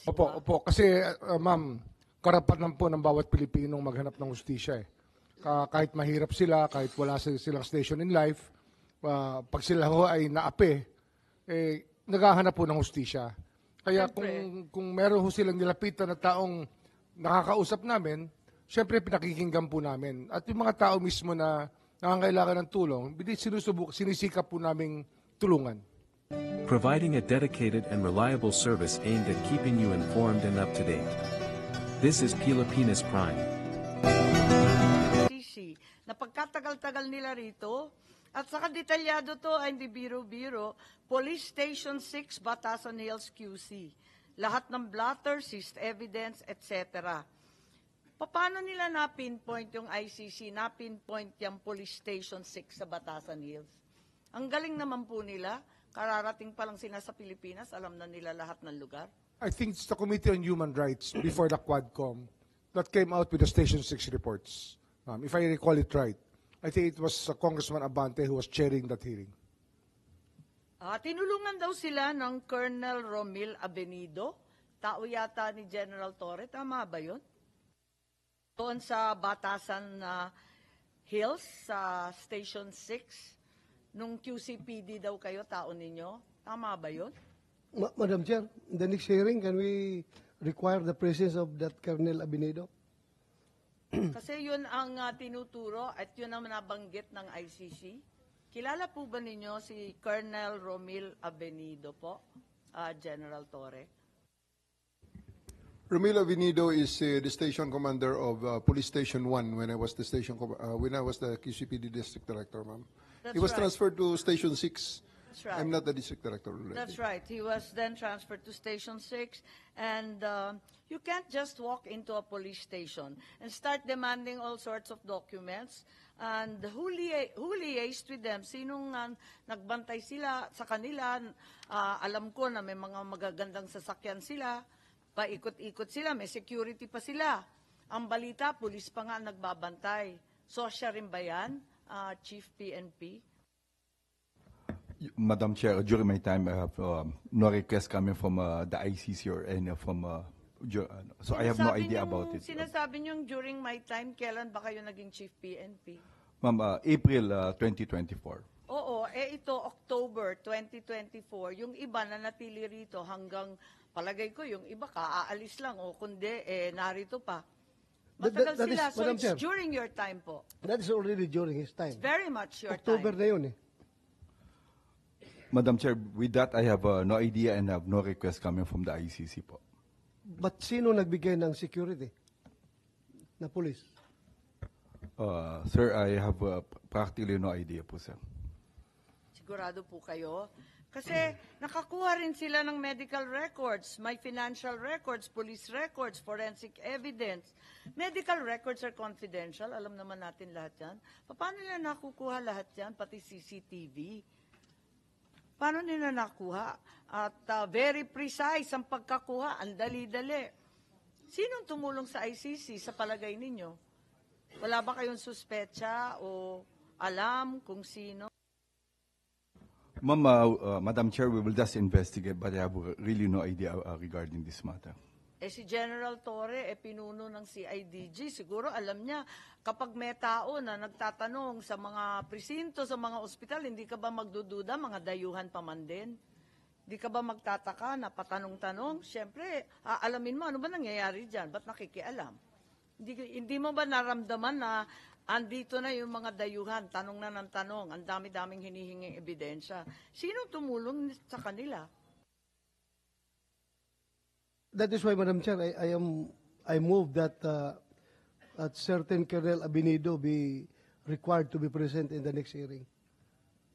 Opo, opo. Kasi, ma'am, karapatan po ng bawat Pilipinong maghanap ng hustisya eh. Kahit mahirap sila, kahit wala silang station in life, pag sila ho ay naapi, naghahanap po ng hustisya. Kaya kung meron ho silang nilapitan na taong nakakausap namin, syempre pinakikinggan po namin. At yung mga tao mismo na nangangailangan ng tulong, sinisikap po naming tulungan. Providing a dedicated and reliable service aimed at keeping you informed and up to date. This is Pilipinas Prime. Na pagkatagal-tagal nila rito, at saka detalyado to ay hindi biro-biro, Police Station 6, Batasan Hills, QC. Lahat ng blotter, seized evidence, etc. Paano nila na-pinpoint yung ICC, na-pinpoint yung Police Station 6 sa Batasan Hills? Ang galing naman po nila, kararating pa lang sila sa Pilipinas, alam na nila lahat ng lugar. I think it's the Committee on Human Rights before the Quadcom that came out with the Station 6 reports. If I recall it right, I think it was Congressman Abante who was chairing that hearing. Tinulungan daw sila ng Colonel Romil Abenido, tao yata ni General Torre, tama ba yun? Doon sa Batasan Hills, sa Station 6, nung QCPD daw kayo, tao ninyo, tama ba yun? Madam Chair, in the next hearing, can we require the presence of that Colonel Abenido? Kasi yun ang tinuturo at yun ang nabanggit ng ICC. Kilala po ba ninyo si Colonel Romil Abenido po, General Torre? Romil Abenido is the station commander of Police Station 1 when I was the QCPD District Director, ma'am. He was transferred to Station 6. That's right. I'm not the District Director already. That's right. He was then transferred to Station 6, and you can't just walk into a police station and start demanding all sorts of documents. And who liaised with them? Sinong nagbantay sila sa kanila? Alam ko na may mga magagandang sasakyan sila. Paikot-ikot sila, may security pa sila. Ang balita, pulis pa nga nagbabantay. Sosya rin ba yan, Chief PNP? Madam Chair, during my time, I have no request coming from the ICC or any from, so I have no idea about it. Sinasabi niyo during my time, kailan ba kayo naging Chief PNP? Ma'am, April 2024. Oo, ito, October 2024, yung iba na natili rito hanggang, palagay ko, yung iba aalis lang, o kundi, narito pa. Matagal sila, so it's Chair, during your time po. That is already during his time. It's very much your October time. na yun eh. Madam Chair, with that, I have no idea and have no request coming from the ICC po. But sino nagbigay ng security na police? Sir, I have practically no idea po, sir. Sigurado po kayo? Kasi nakakuha rin sila ng medical records, may financial records, police records, forensic evidence. Medical records are confidential, alam naman natin lahat yan. Paano nila nakukuha lahat yan, pati CCTV? Paano nila nakuha? At very precise ang pagkakuha, ang dali-dali. Sinong tumulong sa ICC sa palagay ninyo? Wala ba kayong suspecha o alam kung sino? Ma'am, Madam Chair, we will just investigate, but I have really no idea regarding this matter. Si General Torre, pinuno ng CIDG. Siguro alam niya, kapag may tao na nagtatanong sa mga presinto, sa mga ospital, hindi ka ba magdududa, mga dayuhan pa man din? Hindi ka ba magtataka na patanong-tanong? Siyempre, alamin mo, ano ba nangyayari dyan? Ba't nakikialam? Hindi mo ba naramdaman na andito na yung mga dayuhan, tanong na ng tanong, ang dami-daming hinihinging ebidensya? Sino tumulong sa kanila? That is why, Madam Chair, I move that certain Colonel Abenido be required to be present in the next hearing.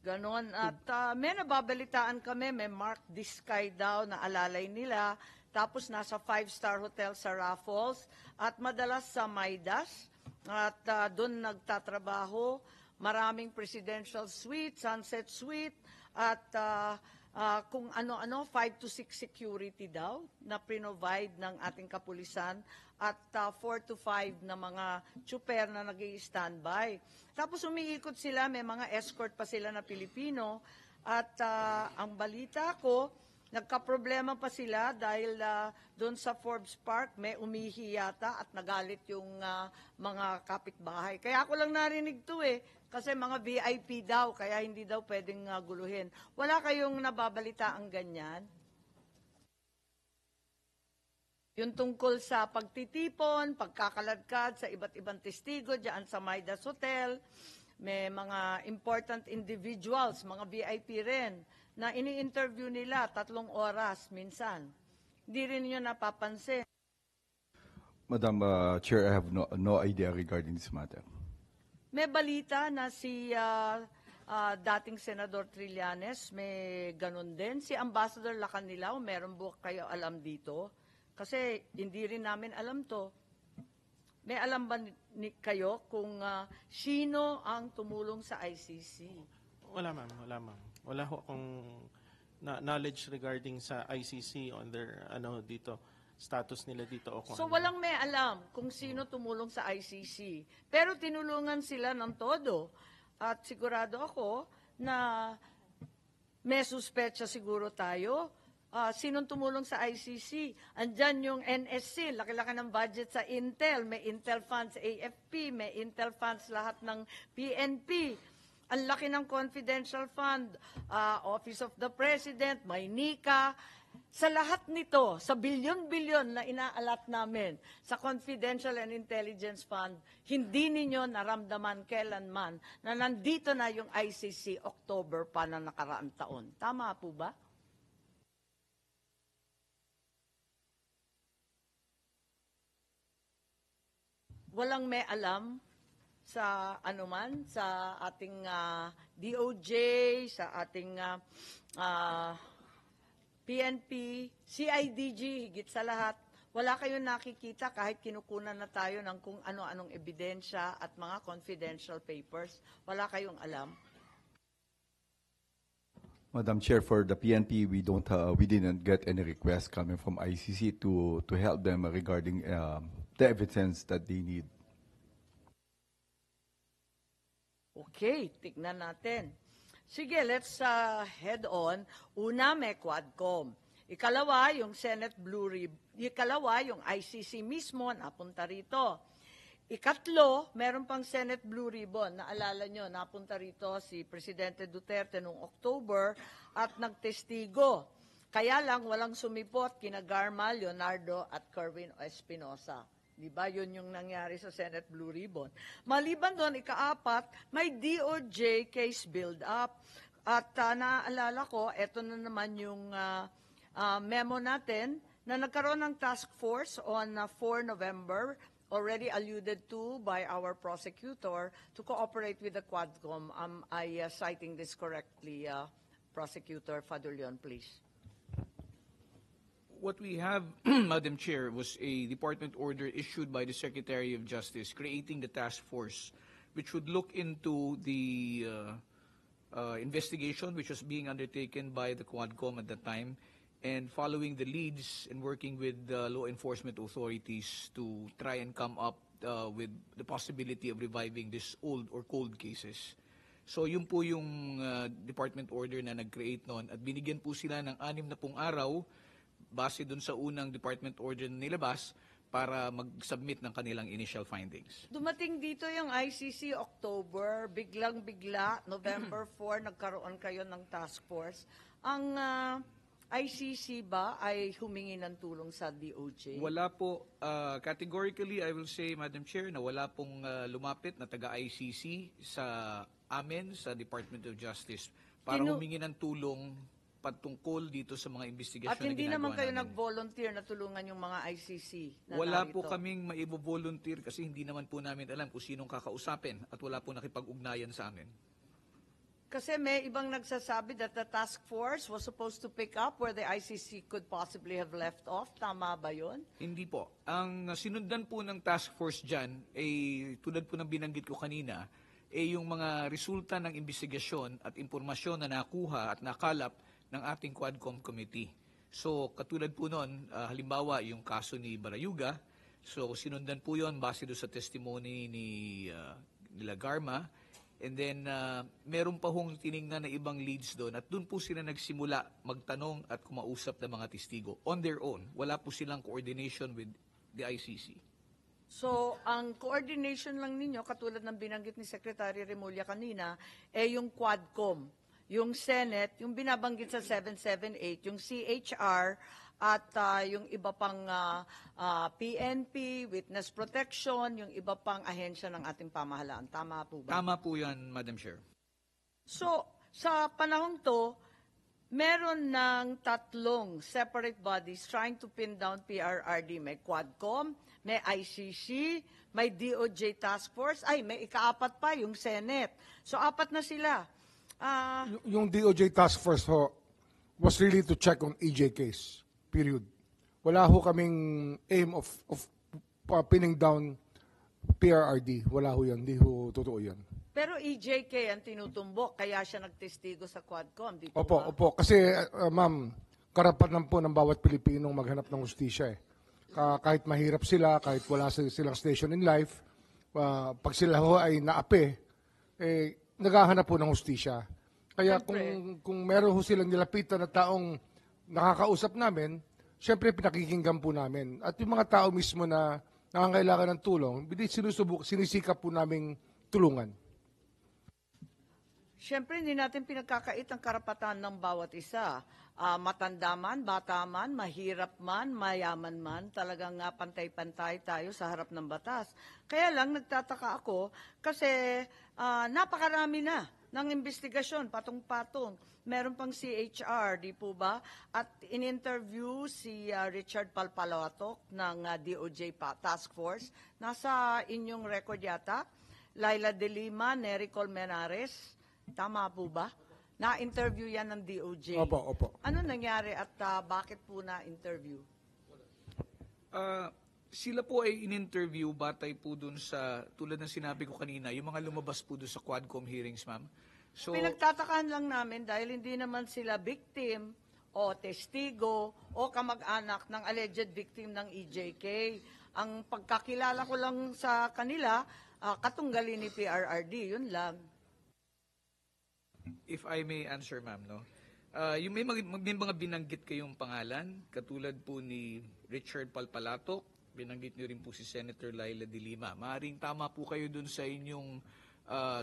Ganon. At may nababalitaan kami, may Mark Diskay daw na alalay nila, tapos nasa 5-star hotel sa Raffles, at madalas sa Maidas, at doon nagtatrabaho, maraming presidential suite, sunset suite, at kung ano-ano, 5 to 6 security daw na provide ng ating kapulisan at 4 to 5 na mga tsuper na nag-i-standby. Tapos umiikot sila, may mga escort pa sila na Pilipino at ang balita ko, Nagkaproblema pa sila dahil doon sa Forbes Park may umihi yata at nagalit yung mga kapitbahay. Kaya ako lang narinig to kasi mga VIP daw, kaya hindi daw pwedeng guluhin. Wala kayong nababalita ang ganyan? Yung tungkol sa pagtitipon, pagkakaladkad sa iba't ibang testigo diyan sa Midas Hotel, may mga important individuals, mga VIP rin, na ini-interview nila 3 oras minsan. Hindi rin nyo napapansin. Madam Chair, I have no idea regarding this matter. May balita na si dating Senador Trillanes, may ganun din. Si Ambassador Lacanilao, meron po kayo alam dito? Kasi hindi rin namin alam to. May alam ba kayo kung sino ang tumulong sa ICC? Wala ma'am, wala ma'am. Wala ho akong knowledge regarding sa ICC on their dito status nila dito o kung So ano. walang may alam kung sino tumulong sa ICC. Pero tinulungan sila ng todo. At sigurado ako na may suspecha siguro tayo. Sinong tumulong sa ICC? Andyan yung NSC, laki-laki ng budget sa Intel. May Intel funds AFP, may Intel funds lahat ng PNP. Ang laki ng confidential fund, Office of the President, may NICA. Sa lahat nito, sa bilyon-bilyon na inaalat namin sa Confidential and Intelligence Fund, hindi ninyo naramdaman kailanman na nandito na yung ICC October pa na nakaraang taon. Tama po ba? Walang may alam sa anuman, sa ating DOJ, sa ating PNP, CIDG, higit sa lahat, wala kayong nakikita kahit kinukunan na tayo ng kung ano-anong ebidensya at mga confidential papers. Wala kayong alam. Madam Chair, for the PNP, we didn't get any requests coming from ICC to help them regarding the evidence that they need. Okay, tignan natin. Sige, let's head on. Una, may Quadcom. Ikalawa, yung Senate Blue Ribbon. Ikalawa, yung ICC mismo, napunta rito. Ikatlo, meron pang Senate Blue Ribbon. Naalala nyo, napunta rito si Presidente Duterte noong October at nagtestigo. Kaya lang, walang sumipot kina Garma, Leonardo at Kerwin Espinosa. Diba? Yun yung nangyari sa Senate Blue Ribbon. Maliban doon, ikaapat, may DOJ case build-up. At naaalala ko, eto na naman yung memo natin na nagkaroon ng task force on 4 November, already alluded to by our prosecutor, to cooperate with the Quadcom. Am I citing this correctly, Prosecutor Fadulion, please? What we have, Madam Chair, was a department order issued by the Secretary of Justice creating the task force which would look into the investigation which was being undertaken by the Quadcom at that time and following the leads and working with law enforcement authorities to try and come up with the possibility of reviving these old or cold cases. So yun po yung department order na nag-create noon at binigyan po sila ng 60 araw base dun sa unang department order na nilabas para mag-submit ng kanilang initial findings. Dumating dito yung ICC October, biglang-bigla, November 4, nagkaroon kayo ng task force. Ang ICC ba ay humingi ng tulong sa DOJ? Wala po, categorically I will say, Madam Chair, na wala pong lumapit na taga-ICC sa amin, sa Department of Justice, para humingi ng tulong patungkol dito sa mga investigasyon na ginagawa namin. At hindi naman kayo nag-volunteer na tulungan yung mga ICC na wala narito? po kaming maibo-volunteer kasi hindi naman po namin alam kung sinong kakausapin at wala po nakipag-ugnayan sa amin. Kasi may ibang nagsasabi that the task force was supposed to pick up where the ICC could possibly have left off. Tama ba yun? Hindi po. Ang sinundan po ng task force dyan, tulad po ng binanggit ko kanina, yung mga resulta ng investigasyon at impormasyon na nakuha at nakalap ng ating Quadcom Committee. So, katulad po nun, halimbawa, yung kaso ni Barayuga, so sinundan po yon base doon sa testimony ni nila Garma, And then, meron pa hong tiningnan na ibang leads doon at doon po sila nagsimula magtanong at kumausap ng mga testigo on their own. Wala po silang coordination with the ICC. So, ang coordination lang ninyo, katulad ng binanggit ni Secretary Remulla kanina, yung Quadcom, yung Senate, yung binabanggit sa 778, yung CHR, at yung iba pang PNP, Witness Protection, yung iba pang ahensya ng ating pamahalaan. Tama po ba? Tama po yan, Madam Chair. So, sa panahong to, meron ng tatlong separate bodies trying to pin down PRRD. May Quadcom, may ICC, may DOJ Task Force, may ikaapat pa, yung Senate. So, apat na sila. Yung DOJ Task Force ho was really to check on EJ case. Period. Wala ho kaming aim of pinning down PRRD. Wala ho yan. Hindi ho totoo yan. Pero EJK ang tinutumbok, kaya siya nagtestigo sa Quadcom. Dito Opo, ba? opo. Kasi, ma'am, karapatan po ng bawat Pilipinong maghanap ng hustisya eh. Kahit mahirap sila, kahit wala silang station in life, pag sila ho ay naapi, naghahanap po ng hustisya. Kaya kung meron ho silang nilapitan na taong nakakausap namin, syempre pinakikinggan po namin. At yung mga tao mismo na nangangailangan ng tulong, sinisikap po naming tulungan. Siyempre, hindi natin pinagkakait ang karapatan ng bawat isa. Matanda man, bata man, mahirap man, mayaman man, talagang pantay-pantay tayo sa harap ng batas. Kaya lang, nagtataka ako kasi napakarami na ng investigasyon, patong-patong. Meron pang CHR, di po ba? At in-interview si Richard Palpalatok ng DOJ Task Force. Nasa inyong record yata. Laila De Lima, Nery Colmenares. Tama po ba? Na-interview yan ng DOJ. Opo, opo. Ano nangyari at bakit po na-interview? Sila po ay in-interview batay po dun sa, tulad ng sinabi ko kanina, yung mga lumabas po dun sa Quadcom hearings, ma'am. So, Pinagtatakaan lang namin dahil hindi naman sila victim o testigo o kamag-anak ng alleged victim ng EJK. Ang pagkakilala ko lang sa kanila, katunggali ni PRRD, yun lang. if I may answer, ma'am, no? Yung may mga binanggit kayong pangalan, katulad po ni Richard Palpalatok, binanggit niyo rin po si Senator Laila De Lima. Maaring tama po kayo dun sa inyong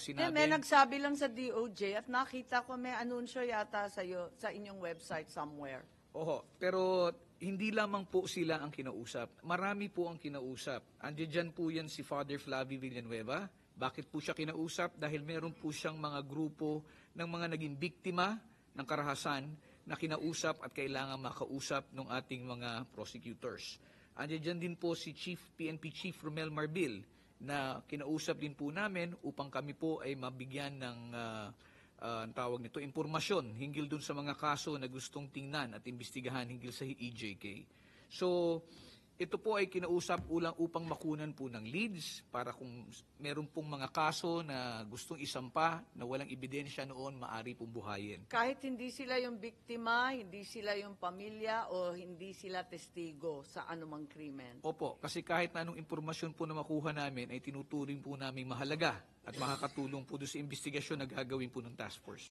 sinabi. May nagsabi lang sa DOJ at nakita ko may anunsyo yata sa inyong website somewhere. Oho, pero hindi lamang po sila ang kinausap. Marami po ang kinausap. Andiyan dyan po yan si Father Flavie Villanueva. Bakit po siya kinausap? Dahil meron po siyang mga grupo ng mga naging biktima ng karahasan na kinausap at kailangan makausap ng ating mga prosecutors. Andiyan dyan din po si PNP Chief Romel Marbil na kinausap din po namin upang kami po ay mabigyan ng ang tawag nito, impormasyon hinggil dun sa mga kaso na gustong tingnan at imbestigahan hinggil sa EJK. So, ito po ay kinausap upang makunan po ng leads para kung meron pong mga kaso na gustong isampa na walang ebidensya noon, maari pong buhayin. Kahit hindi sila yung biktima, hindi sila yung pamilya, o hindi sila testigo sa anumang krimen. Opo, kasi kahit na anong impormasyon po na makuha namin ay tinuturing po namin mahalaga at makakatulong po doon sa investigasyon na gagawin po ng task force.